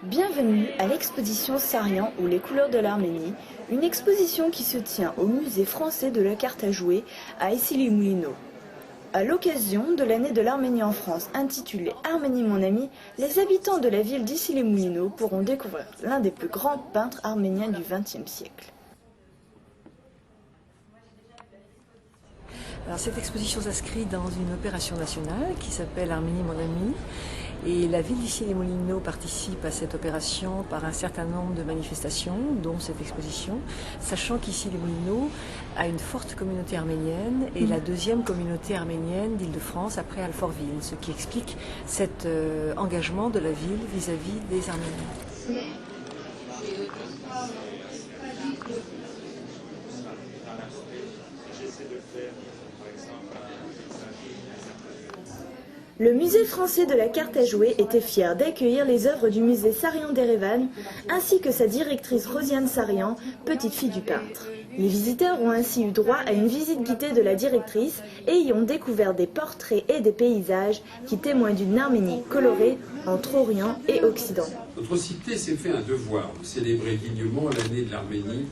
Bienvenue à l'exposition Sarian ou les couleurs de l'Arménie, une exposition qui se tient au musée français de la carte à jouer à Issy-les-Moulineaux. À l'occasion de l'année de l'Arménie en France intitulée Arménie mon ami, les habitants de la ville d'Issy-les-Moulineaux pourront découvrir l'un des plus grands peintres arméniens du XXe siècle. Alors, cette exposition s'inscrit dans une opération nationale qui s'appelle Arménie mon ami. Et la ville d'Issy-les-Moulineaux participe à cette opération par un certain nombre de manifestations, dont cette exposition, sachant qu'Issy-les-Moulineaux a une forte communauté arménienne et la deuxième communauté arménienne d'Île-de-France après Alfortville, ce qui explique cet engagement de la ville vis-à-vis des Arméniens. Le musée français de la carte à jouer était fier d'accueillir les œuvres du musée Sarian d'Erevan, ainsi que sa directrice Rosiane Sarian, petite fille du peintre. Les visiteurs ont ainsi eu droit à une visite guidée de la directrice et y ont découvert des portraits et des paysages qui témoignent d'une Arménie colorée entre Orient et Occident. Notre cité s'est fait un devoir de célébrer dignement l'année de l'Arménie,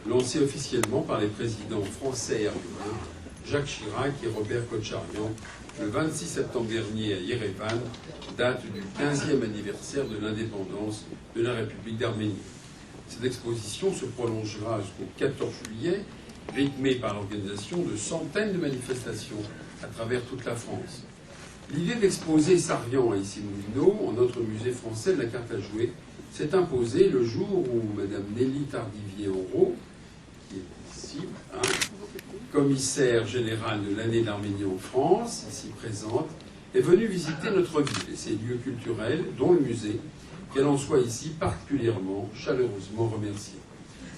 lancée officiellement par les présidents français et arméniens, Jacques Chirac et Robert Kotcharyan, le 26 septembre dernier à Yerevan, date du 15e anniversaire de l'indépendance de la République d'Arménie. Cette exposition se prolongera jusqu'au 14 juillet, rythmée par l'organisation de centaines de manifestations à travers toute la France. L'idée d'exposer Sarian à Issy-les-Moulineaux, en notre musée français de la carte à jouer, s'est imposée le jour où Mme Nelly Tardivier-Henrault, qui est ici, commissaire générale de l'année d'Arménie en France, ici présente, est venue visiter notre ville et ses lieux culturels, dont le musée, qu'elle en soit ici particulièrement chaleureusement remerciée.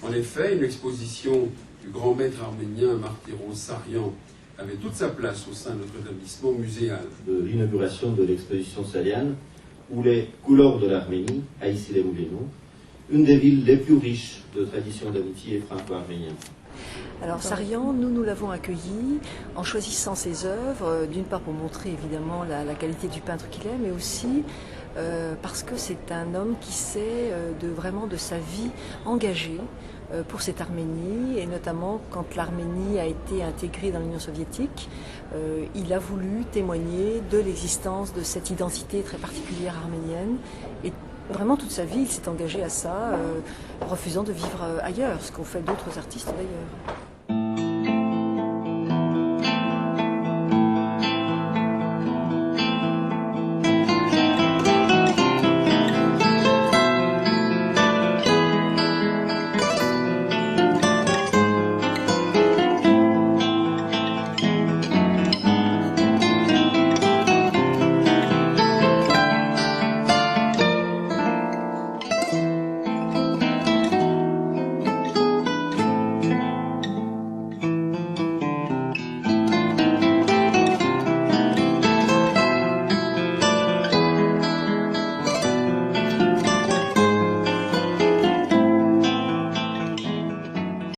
En effet, une exposition du grand maître arménien Martyros Sarian avait toute sa place au sein de notre établissement muséal. De l'inauguration de l'exposition Sarian, ou les couleurs de l'Arménie, à Issy-les-Moulineaux, une des villes les plus riches de traditions d'amitié franco-arménienne. Alors Sarian, nous l'avons accueilli en choisissant ses œuvres, d'une part pour montrer évidemment la qualité du peintre qu'il est, mais aussi parce que c'est un homme qui sait vraiment de sa vie engagée pour cette Arménie, et notamment quand l'Arménie a été intégrée dans l'Union soviétique, il a voulu témoigner de l'existence de cette identité très particulière arménienne. Et vraiment toute sa vie, il s'est engagé à ça, refusant de vivre ailleurs, ce qu'ont fait d'autres artistes d'ailleurs.